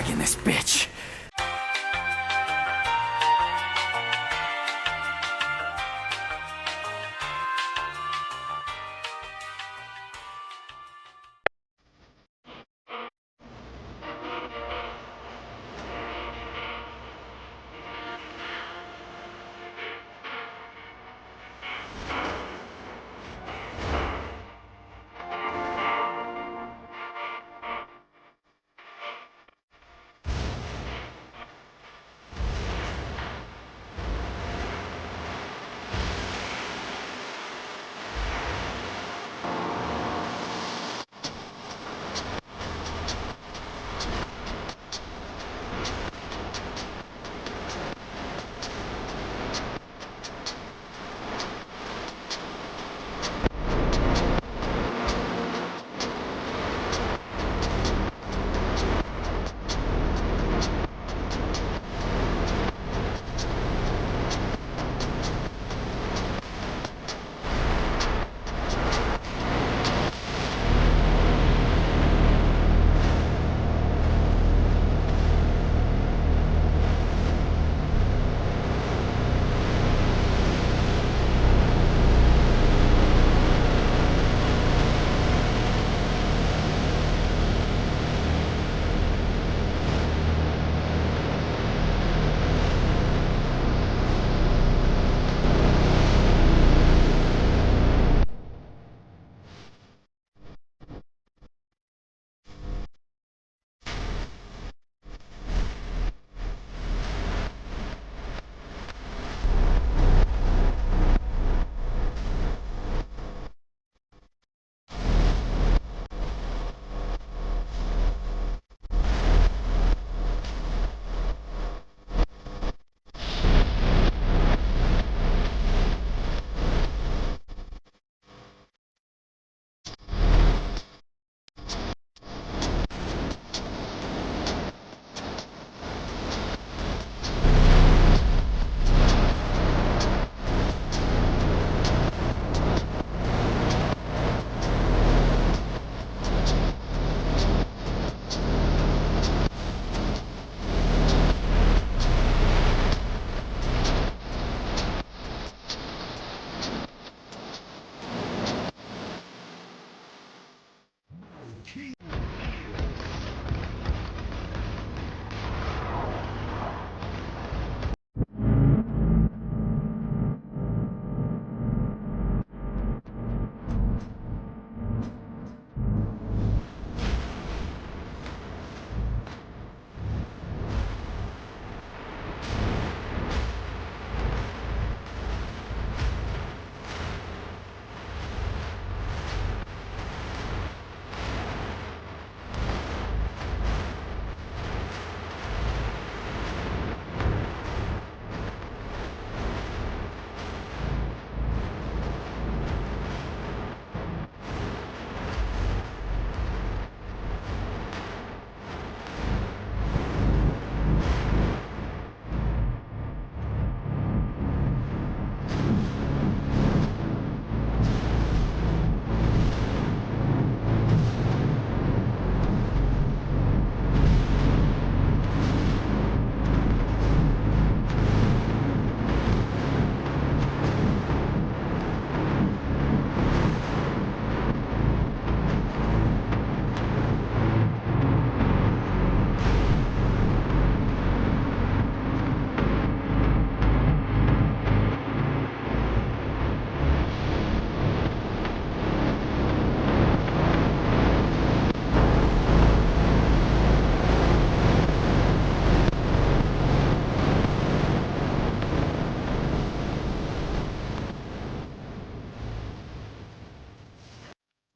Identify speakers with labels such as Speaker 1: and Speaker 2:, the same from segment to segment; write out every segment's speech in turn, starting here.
Speaker 1: back in this bitch.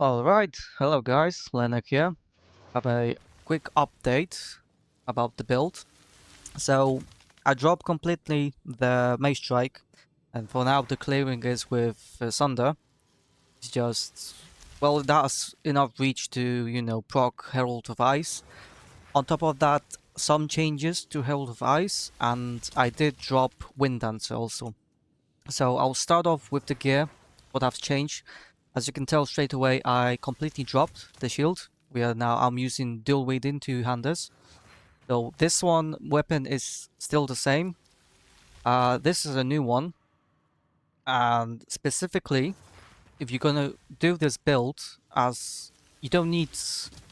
Speaker 2: Alright, hello guys, Lenek here. Have a quick update about the build. So, I dropped completely the Maze Strike, and for now the clearing is with Sunder. It's just, well, that's enough reach to, proc Herald of Ice. On top of that, some changes to Herald of Ice, and I did drop Wind Dancer also. So, I'll start off with the gear, what I've changed. As you can tell straight away, I completely dropped the shield. I'm using dual wielding two-handers. So this one weapon is still the same. This is a new one. And specifically, if you're gonna do this build, as you don't need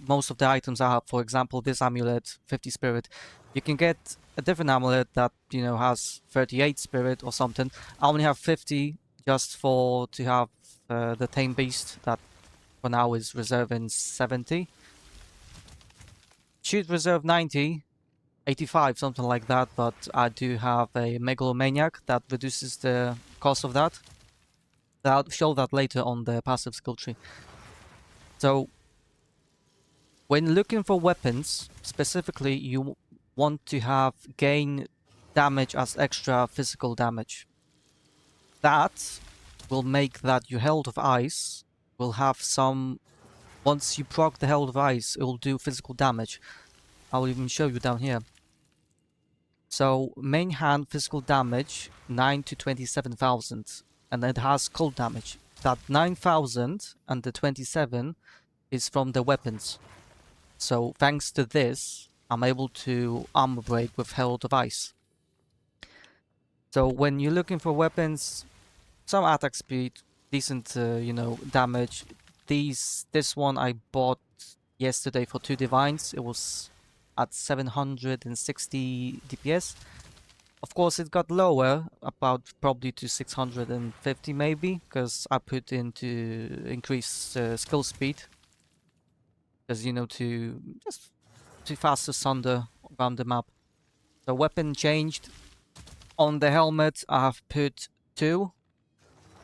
Speaker 2: most of the items I have, for example, this amulet, 50 spirit, you can get a different amulet that, you know, has 38 spirit or something. I only have 50 just for to have the tame beast that for now is reserving 70. Should reserve 90, 85, something like that, but I do have a megalomaniac that reduces the cost of that. I'll show that later on the passive skill tree. So when looking for weapons, specifically, you want to have gain damage as extra physical damage. That will make that your Herald of Ice will have some... Once you proc the Herald of Ice, it will do physical damage. I'll even show you down here. So main hand physical damage 9 to 27,000, and it has cold damage. That 9,000 and the 27 is from the weapons. So thanks to this, I'm able to armor break with Herald of Ice. So when you're looking for weapons, some attack speed, decent, you know, damage. This one I bought yesterday for 2 divines. It was at 760 DPS. Of course, it got lower, about probably to 650 maybe, because I put in to increase skill speed. Because, you know, to just to faster sunder around the map. The weapon changed. On the helmet, I have put 2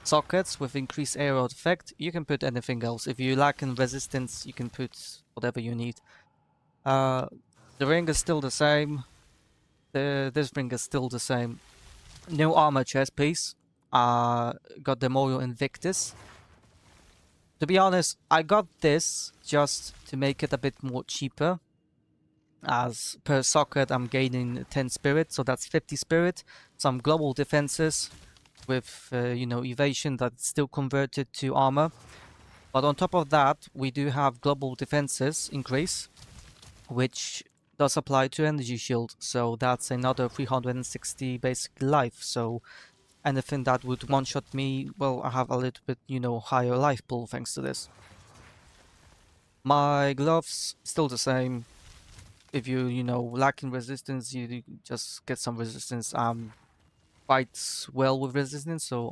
Speaker 2: sockets with increased aerial effect. You can put anything else. If you lack in resistance, you can put whatever you need. The ring is still the same. This ring is still the same. No armor chest piece. Got the Morio Invictus. To be honest, I got this just to make it a bit more cheaper. As per socket, I'm gaining 10 spirit, so that's 50 spirit. Some global defenses with, you know, evasion that's still converted to armor. But on top of that, we do have global defenses increase, which does apply to energy shield. So that's another 360 basic life. So anything that would one-shot me, well, I have a little bit, you know, higher life pool thanks to this. My gloves, still the same. If you know, lacking resistance, you just get some resistance. Quite well with resistance, so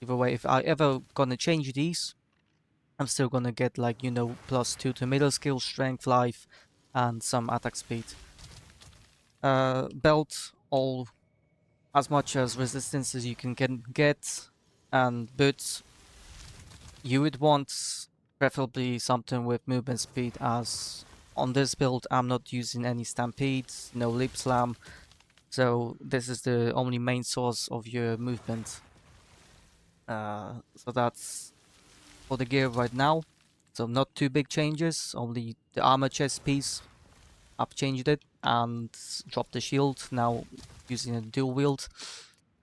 Speaker 2: either way, if I ever gonna change these, I'm still gonna get, like, you know, +2 to middle skill, strength, life, and some attack speed. Belt, all as much as resistance as you can get, and boots, you would want preferably something with movement speed, as on this build I'm not using any stampedes, no lip slam, so this is the only main source of your movement. So that's for the gear right now. So not too big changes, only the armor chest piece, I've changed it, and dropped the shield, now using a dual wield,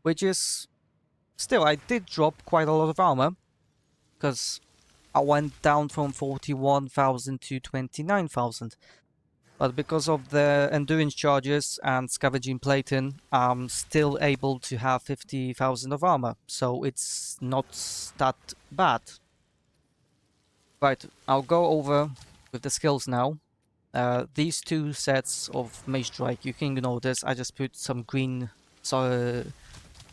Speaker 2: which is... Still, I did drop quite a lot of armor, because I went down from 41,000 to 29,000. But because of the endurance charges and scavenging plating, I'm still able to have 50,000 of armor, so it's not that bad. Right, I'll go over with the skills now. These 2 sets of Mage Strike, you can ignore this, I just put some green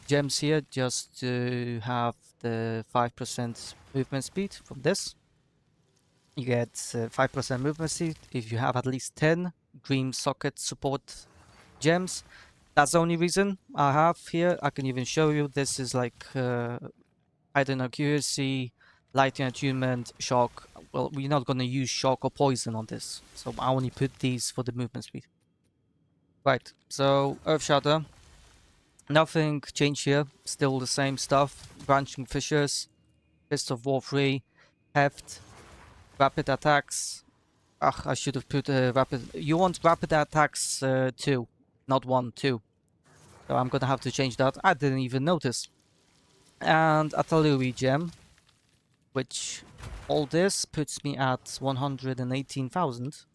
Speaker 2: gems here just to have the 5% movement speed from this. You get 5% movement speed if you have at least 10 green socket support gems. That's the only reason I have here. I can even show you. This is like hidden accuracy, lighting attunement, shock. Well, we're not going to use shock or poison on this, so I only put these for the movement speed. Right, so Earth Shatter. Nothing changed here. Still the same stuff. Branching Fissures, Fist of War 3, Heft, Rapid Attacks. I should have put rapid... You want rapid attacks 2, not 1, 2. So I'm gonna have to change that. I didn't even notice. And Ataluri Gem, which all this puts me at 118,000.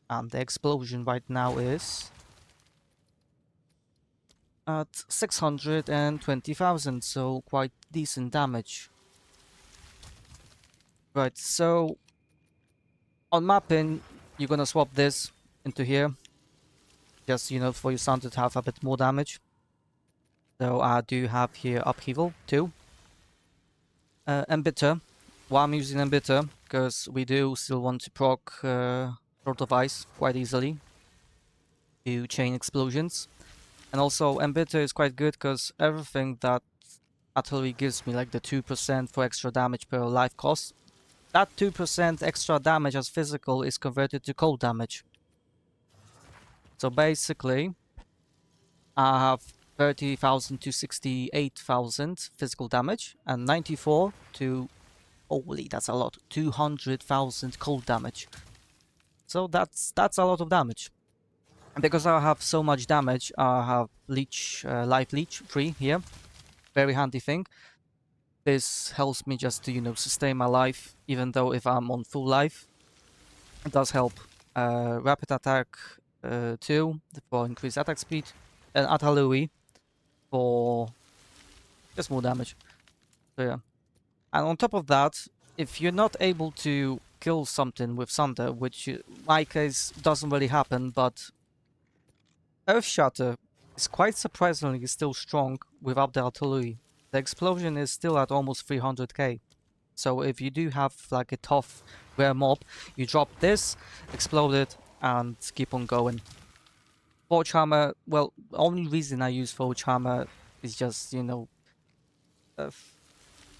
Speaker 2: And the explosion right now is at 620,000, so quite decent damage. Right, so on mapping, you're gonna swap this into here, just, for your sound to have a bit more damage. So I do have here Upheaval too. Embitter. Why I'm using Embitter, because we do still want to proc Herald of Ice quite easily to chain explosions. And also Embitter is quite good because everything that Artillery gives me, like the 2% for extra damage per life cost, that 2% extra damage as physical is converted to cold damage. So basically, I have 30,000 to 68,000 physical damage and 94 to, holy, that's a lot, 200,000 cold damage. So that's a lot of damage. And because I have so much damage, I have leech, life leech free here. Very handy thing. This helps me just to, sustain my life, even though if I'm on full life. It does help. Rapid attack 2 for increased attack speed, and Atalui for just more damage. So yeah. And on top of that, if you're not able to kill something with Thunder, which in my case doesn't really happen, but Earth Shatter is quite surprisingly still strong without the artillery. The explosion is still at almost 300k. So if you do have like a tough rare mob, you drop this, explode it, and keep on going. Forge Hammer, well, the only reason I use Forge Hammer is just, uh,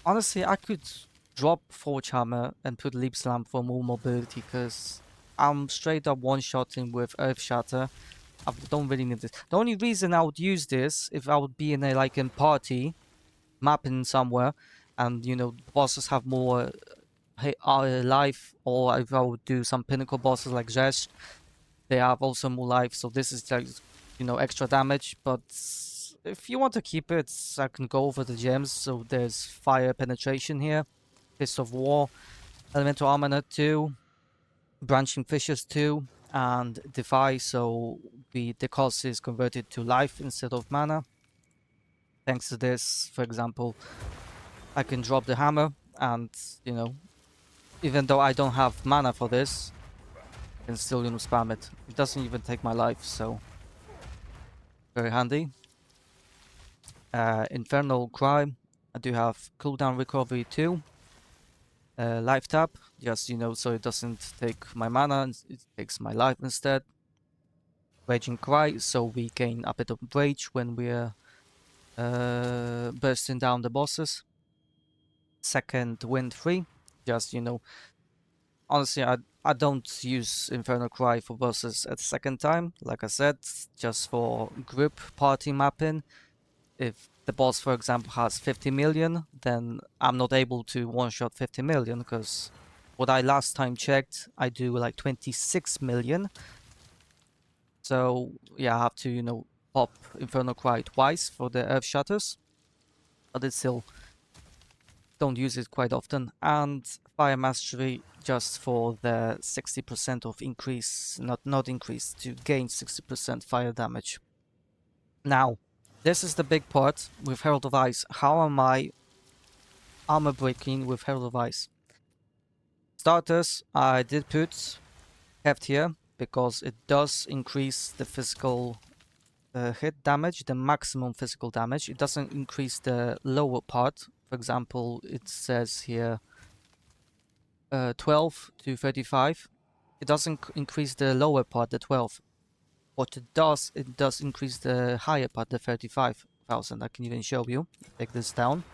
Speaker 2: honestly, I could drop Forge Hammer and put Leap Slam for more mobility because I'm straight up one-shotting with Earth Shatter. I don't really need this. The only reason I would use this if I would be in a like in party mapping somewhere, and bosses have more life, or if I would do some pinnacle bosses like Xesht, they have also more life. So this is like extra damage. But if you want to keep it, I can go over the gems. So there's fire penetration here, Fist of War, elemental armor 2, branching fishes 2, and defy. So the cost is converted to life instead of mana. Thanks to this, for example, I can drop the hammer, and even though I don't have mana for this, I can still spam it. It doesn't even take my life, so very handy. Infernal Cry. I do have cooldown recovery too. Life tap, just so it doesn't take my mana, it takes my life instead. Raging Cry, so we gain a bit of rage when we're bursting down the bosses. Second Wind 3, just honestly, I don't use Infernal Cry for bosses at the second time. Like I said, just for group party mapping. If the boss, for example, has 50 million, then I'm not able to one-shot 50 million, because what I last time checked, I do like 26 million. So yeah, I have to, pop Infernal Cry twice for the Earth Shatters, but it's still don't use it quite often. And Fire Mastery just for the 60% of increase, not increase, to gain 60% fire damage. Now, this is the big part with Herald of Ice. How am I armor breaking with Herald of Ice? Starters, I did put Heft here because it does increase the physical hit damage, the maximum physical damage. It doesn't increase the lower part. For example, it says here 12 to 35. It doesn't increase the lower part, the 12. What it does increase the higher part, the 35,000. I can even show you. Take this down.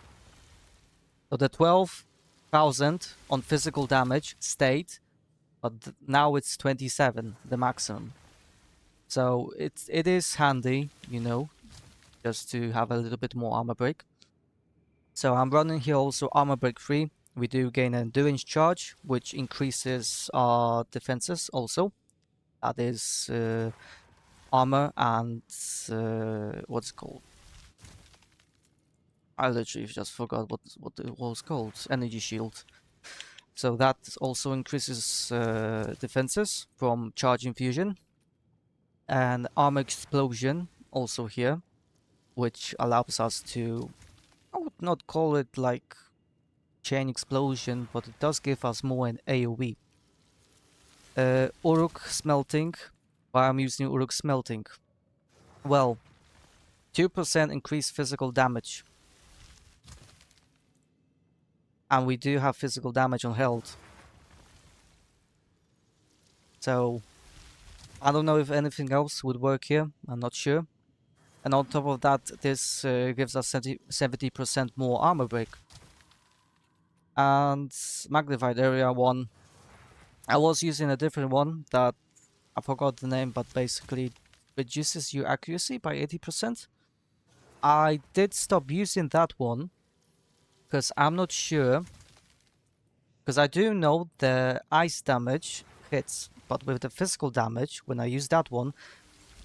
Speaker 2: So the 12,000 on physical damage stayed, but now it's 27, the maximum. So it is handy, just to have a little bit more armor break. So I'm running here also armor break 3. We do gain an endurance charge, which increases our defenses also. That is armor and what's it called? I literally just forgot what it was called. Energy shield. So that also increases defenses from charge infusion. And armor explosion also here. which allows us to, I would not call it like chain explosion, but it does give us more in AoE. Uruk smelting. Why I'm using Uruk smelting? Well, 2% increased physical damage. And we do have physical damage on Herald. So I don't know if anything else would work here. I'm not sure. And on top of that, this gives us 70% more armor break. And magnified area 1. I was using a different one that I forgot the name, but basically reduces your accuracy by 80%. I did stop using that one because I'm not sure. Because I do know the ice damage hits, but with the physical damage, when I use that one,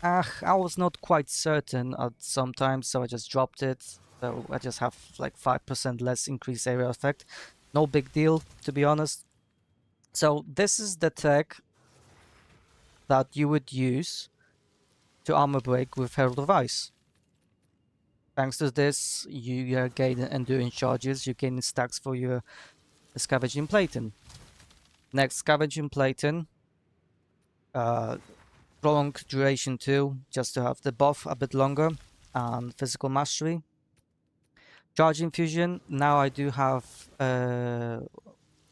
Speaker 2: I was not quite certain at some times, so I just dropped it. So I just have like 5% less increased area effect. No big deal, to be honest. So this is the tech that you would use to armor break with Herald of Ice. Thanks to this, you gain endurance charges, you gain stacks for your scavenging plating. Next, scavenging plating, prolonged duration too, just to have the buff a bit longer, and physical mastery. Charge infusion, now I do have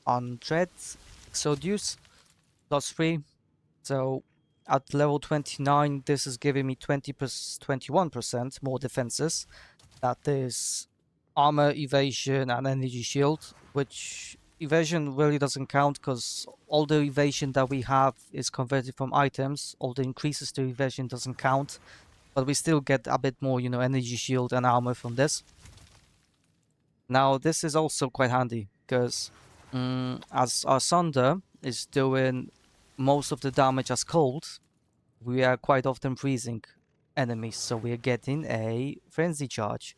Speaker 2: on Dread, Exodius, +3. So at level 29, this is giving me 21% more defenses. That is armor, evasion, and energy shield, which evasion really doesn't count because all the evasion that we have is converted from items. All the increases to evasion doesn't count, but we still get a bit more, energy shield and armor from this. Now, this is also quite handy because as our Sunder is doing most of the damage as cold, we are quite often freezing enemies, so we are getting a frenzy charge.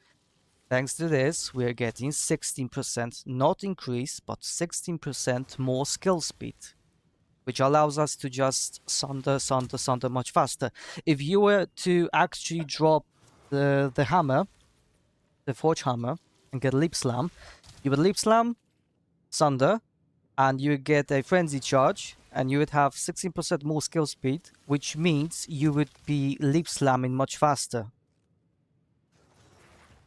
Speaker 2: Thanks to this, we are getting 16%, not increase, but 16% more skill speed, which allows us to just sunder much faster. If you were to actually drop the hammer, the forge hammer, and get leap slam, you would leap slam, sunder, and you would get a frenzy charge, and you would have 16% more skill speed, which means you would be leap slamming much faster.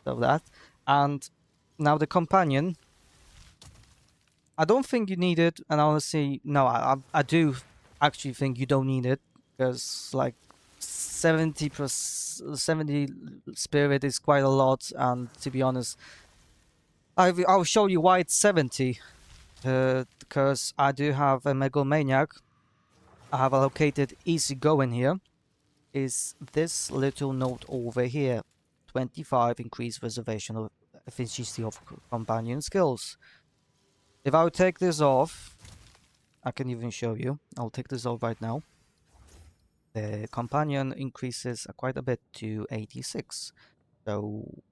Speaker 2: So that, and now the companion, I don't think you need it, and honestly, no, I do actually think you don't need it, because like 70 spirit is quite a lot, and to be honest, I'll show you why it's 70. Because I do have a Megalomaniac. I have allocated easy going here. Is this little note over here. 25 increased reservation of efficiency of companion skills. If I would take this off, I can even show you. I'll take this off right now. The companion increases quite a bit to 86. So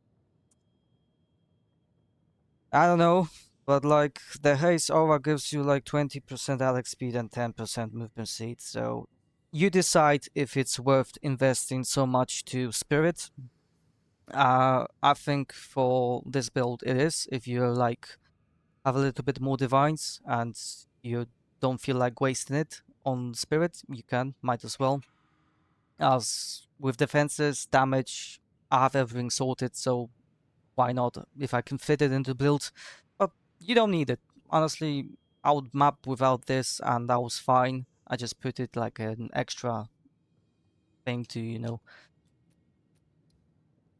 Speaker 2: I don't know, but like the haste aura gives you like 20% attack speed and 10% movement speed. So you decide if it's worth investing so much to spirit. I think for this build it is. If you like have a little bit more divines and you don't feel like wasting it on spirit, you might as well. As with defenses, damage, I have everything sorted, so why not? If I can fit it into build, but you don't need it. Honestly, I would map without this, and that was fine. I just put it like an extra thing to.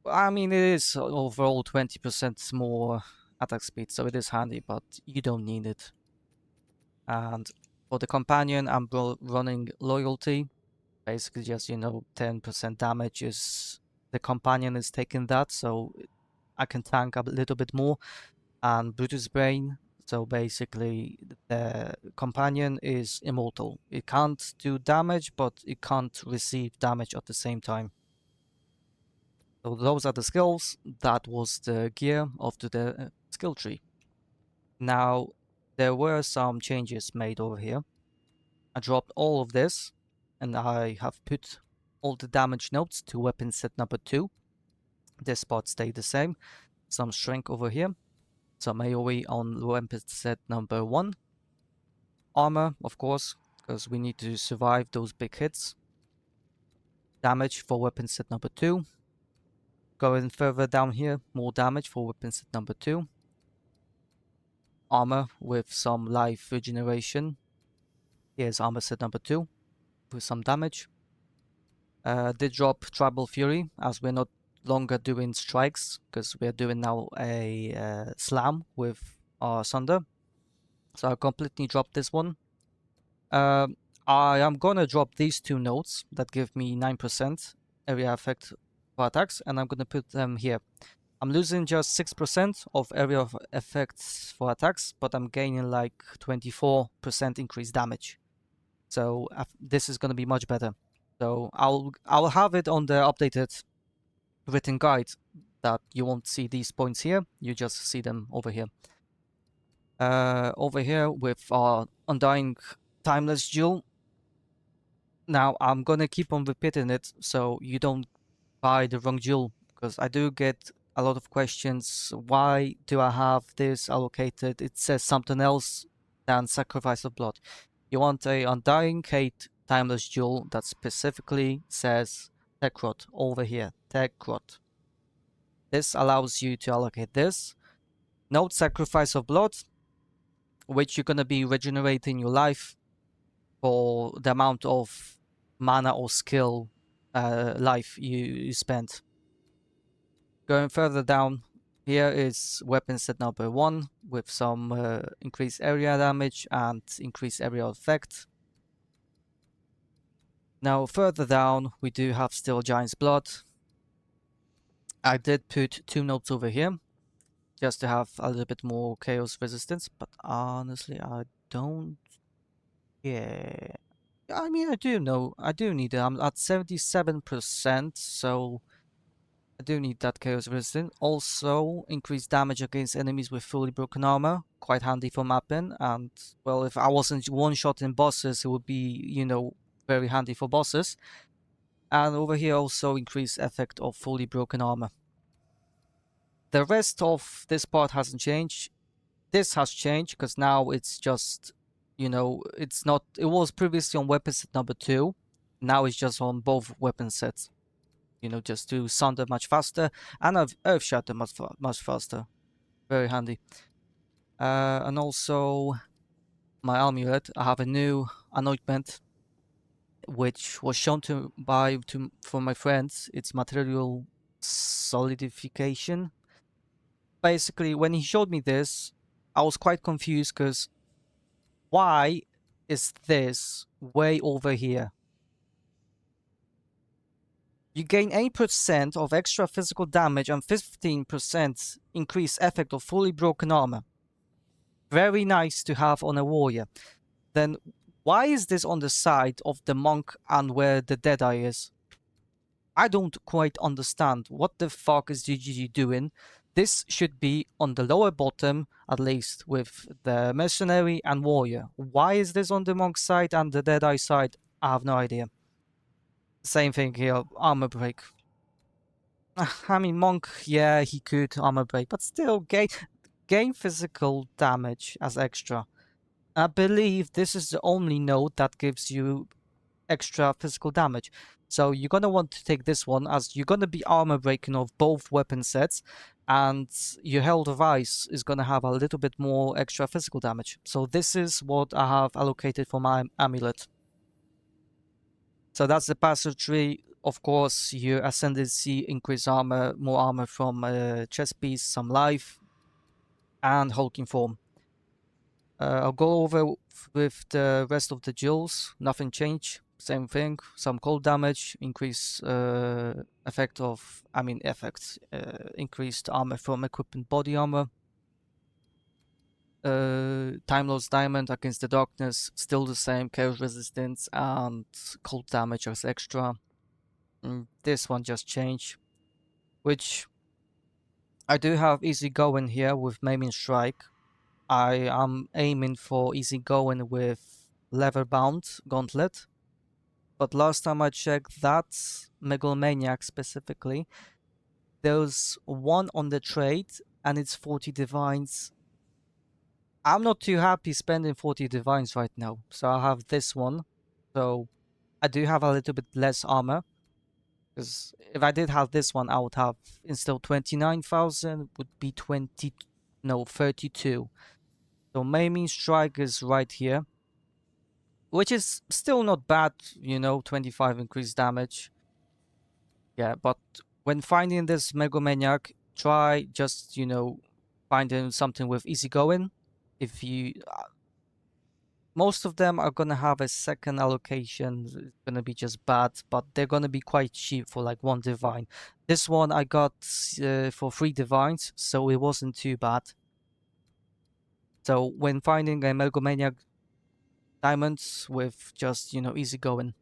Speaker 2: I mean, it is overall 20% more attack speed, so it is handy, but you don't need it. And for the companion, I'm running loyalty. Basically, just 10% damage is the companion is taking that, so I can tank a little bit more. And Brutus Brain. So basically, the companion is immortal. It can't do damage, but it can't receive damage at the same time. So those are the skills. That was the gear of the skill tree. Now, there were some changes made over here. I dropped all of this, and I have put all the damage notes to weapon set number 2. This spot stayed the same. Some shrink over here. Some AoE on weapon set number 1. Armor, of course, because we need to survive those big hits. Damage for weapon set number 2. Going further down here, more damage for weapon set number 2. Armor with some life regeneration. Here's armor set number 2 with some damage. Did drop Tribal Fury as we're not longer doing strikes because we're doing now a slam with our Sunder. So I completely dropped this one. I am gonna drop these 2 nodes that give me 9% area effect for attacks, and I'm gonna put them here. I'm losing just 6% of area of effects for attacks, but I'm gaining like 24% increased damage. So this is gonna be much better. So I'll have it on the updated written guide that you won't see these points here. You just see them over here. Over here with our Undying Timeless Jewel. Now I'm gonna keep on repeating it so you don't buy the wrong jewel, because I do get a lot of questions. Why do I have this allocated? It says something else than Sacrifice of Blood. You want a Undying Hate Timeless Jewel that specifically says Tekrot over here. Tekrot. This allows you to allocate this. Note Sacrifice of Blood, which you're gonna be regenerating your life for the amount of mana or skill life you spent. Going further down, here is weapon set number 1 with some increased area damage and increased area effect. Now further down, we do have still Giant's Blood. I did put 2 notes over here just to have a little bit more chaos resistance, but honestly I don't. Yeah, I mean, I do need it. I'm at 77%, so I do need that chaos resistance. Also, increased damage against enemies with fully broken armor. Quite handy for mapping. And, well, if I wasn't one-shotting bosses, it would be, you know, very handy for bosses. And over here also increased effect of fully broken armor. The rest of this part hasn't changed. This has changed because now it's just, you know, it's not, it was previously on weapon set number 2. Now it's just on both weapon sets. You know, just to Sunder much faster and Earth Shatter much faster. Very handy. And also my amulet. I have a new anointment which was shown for my friends. It's material solidification. Basically, when he showed me this, I was quite confused because why is this way over here? You gain 8% of extra physical damage and 15% increased effect of fully broken armor. Very nice to have on a warrior. Then why is this on the side of the monk and where the Deadeye is? I don't quite understand. What the fuck is GGG doing? This should be on the lower bottom, at least, with the mercenary and warrior. Why is this on the monk side and the Deadeye side? I have no idea. Same thing here, armor break. I mean, monk, yeah, he could armor break, but still gain physical damage as extra. I believe this is the only node that gives you extra physical damage. So you're gonna want to take this one as you're gonna be armor breaking of both weapon sets, and your Herald of Ice is gonna have a little bit more extra physical damage. So this is what I have allocated for my amulet. So that's the passive tree. Of course, your ascendancy, increase armor, more armor from chest piece, some life, and hulking form. I'll go over with the rest of the jewels. Nothing changed. Same thing. Some cold damage, increase effect of, increased armor from equipment body armor. Time-loss diamond against the darkness, still the same. Chaos resistance and cold damage as extra. This one just changed, which I do have easy going here with maiming strike. I am aiming for easy going with leather bound gauntlet, but last time I checked that megalomaniac specifically there's one on the trade and it's 40 divines. I'm not too happy spending 40 divines right now. So I have this one. So I do have a little bit less armor. Because if I did have this one, I would have, instead of 29,000, would be 20, no, 32. So main strike is right here, which is still not bad, 25 increased damage. Yeah, but when finding this Megomaniac, try just, finding something with easy going. If you, most of them are gonna have a second allocation. It's gonna be just bad, but they're gonna be quite cheap for like 1 divine. This one I got for 3 divines, so it wasn't too bad. So when finding a Megomaniac diamonds with just, easy going.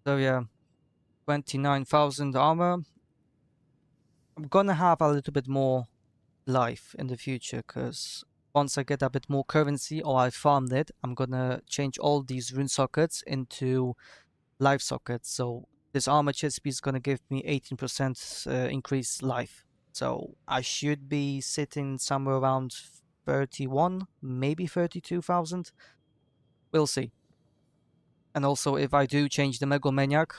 Speaker 2: So yeah, 29,000 armor. I'm gonna have a little bit more life in the future, because once I get a bit more currency or I farmed it, I'm gonna change all these rune sockets into life sockets. So this armor chest piece is gonna give me 18% increased life. So I should be sitting somewhere around 31, maybe 32,000. We'll see. And also, if I do change the Megomaniac,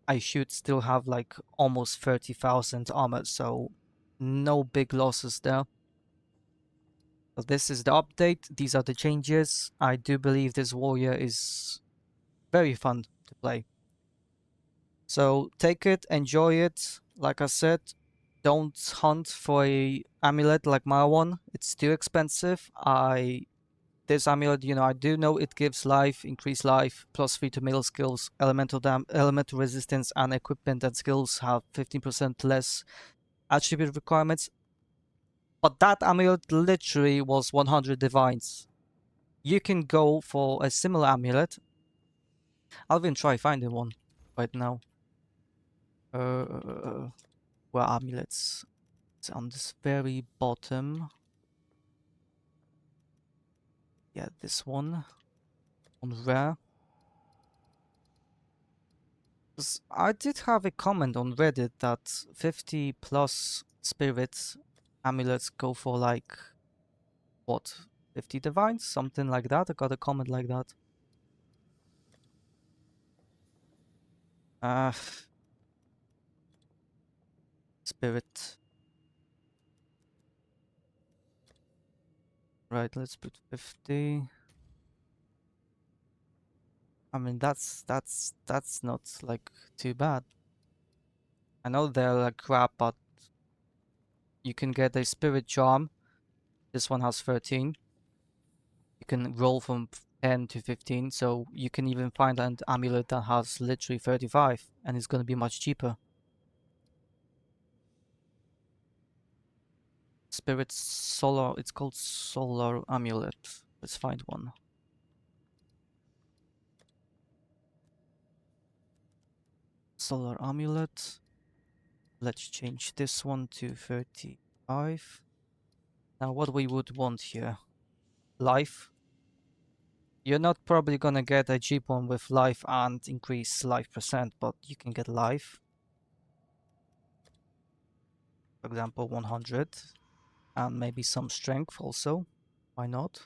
Speaker 2: I should still have like almost 30,000 armor. So no big losses there. So this is the update. These are the changes. I do believe this warrior is very fun to play. So take it, enjoy it. Like I said, don't hunt for a amulet like my one. It's too expensive. This amulet, I do know it gives life, increased life, +3 to middle skills, elemental resistance, and equipment and skills have 15% less attribute requirements. But that amulet literally was 100 divines. You can go for a similar amulet. I'll even try finding one right now. Where amulets? It's on this very bottom. Yeah, this one on rare. I did have a comment on Reddit that 50 plus spirits amulets go for like what, 50 divines, something like that. I got a comment like that. Uh, spirit. Right, let's put 50. I mean, that's not like too bad. I know they're like crap, but you can get a spirit charm. This one has 13. You can roll from 10 to 15, so you can even find an amulet that has literally 35, and it's gonna be much cheaper. Spirit Solar, it's called Solar Amulet. Let's find one. Solar Amulet. Let's change this one to 35. Now what we would want here. Life. You're not probably gonna get a cheap one with life and increase life percent, but you can get life. For example, 100. And maybe some strength also. Why not?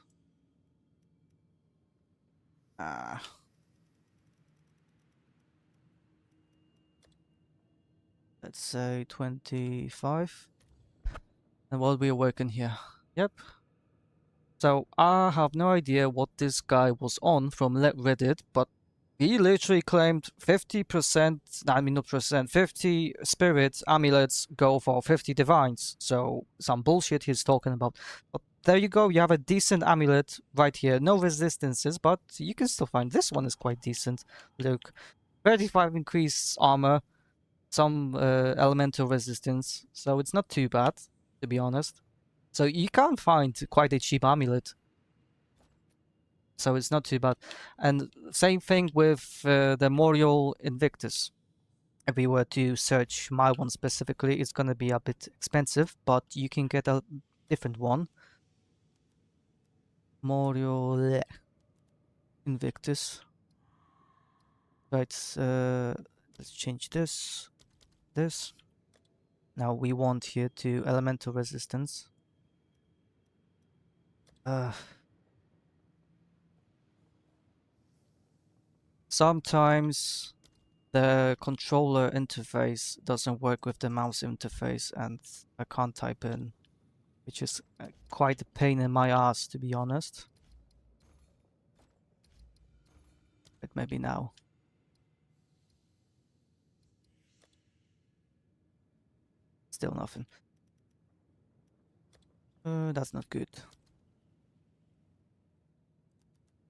Speaker 2: Let's say 25. And what we're working here. Yep. So I have no idea what this guy was on from Reddit, but he literally claimed 50%, I mean not percent, 50 spirits amulets go for 50 divines. So some bullshit he's talking about. But there you go, you have a decent amulet right here. No resistances, but you can still find this one is quite decent. Look, 35 increased armor, some elemental resistance, so it's not too bad, to be honest. So you can find quite a cheap amulet. So it's not too bad. And same thing with the Memorial Invictus. If we were to search my one specifically, it's going to be a bit expensive, but you can get a different one. Memorial Invictus. Right, let's change this. Now we want here to elemental resistance. Sometimes the controller interface doesn't work with the mouse interface and I can't type in, which is quite a pain in my ass, to be honest. But maybe now. Still nothing. That's not good.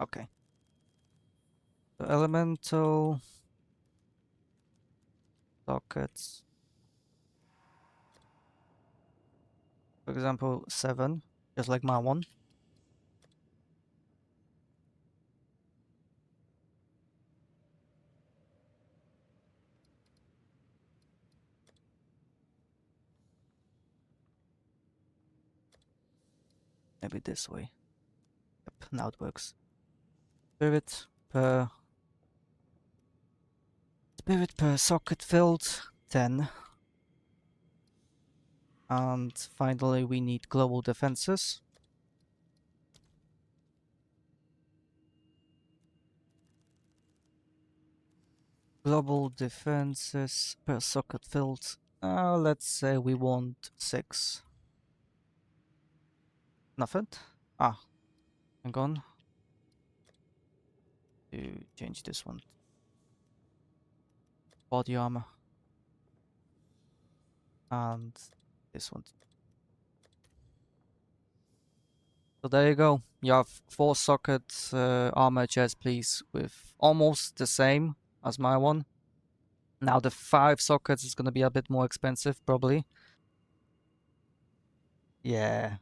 Speaker 2: Okay. So elemental sockets. For example, 7, just like my one. Maybe this way. Yep, now it works. Spirit per socket filled, 10. And finally we need global defenses. Global defenses per socket filled. Let's say we want 6. Nothing? Ah, hang on. To change this one. Body armor. And this one. So there you go. You have 4 socket armor chest piece with almost the same as my one. Now the 5 sockets is gonna be a bit more expensive, probably. Yeah.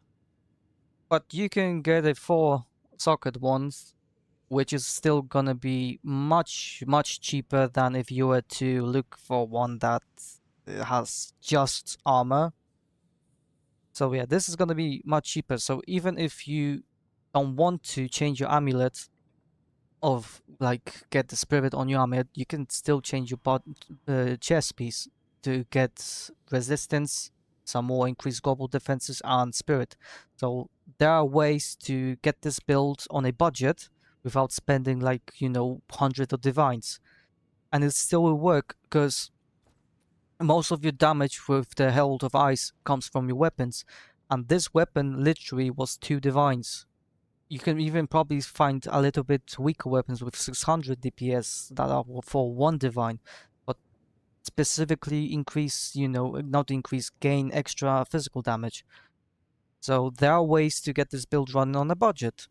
Speaker 2: But you can get a 4 socket ones, which is still gonna be much, much cheaper than if you were to look for one that has just armor. So yeah, this is gonna be much cheaper. So even if you don't want to change your amulet of like get the spirit on your amulet, you can still change your chest piece to get resistance, some more increased global defenses, and spirit. So there are ways to get this build on a budget without spending like, you know, hundreds of divines. And it still will work because most of your damage with the Herald of Ice comes from your weapons. And this weapon literally was 2 divines. You can even probably find a little bit weaker weapons with 600 DPS that are for 1 divine. But specifically increase, you know, not increase, gain extra physical damage. So there are ways to get this build running on a budget.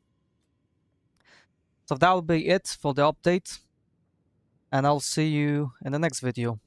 Speaker 2: So that will be it for the update. And I'll see you in the next video.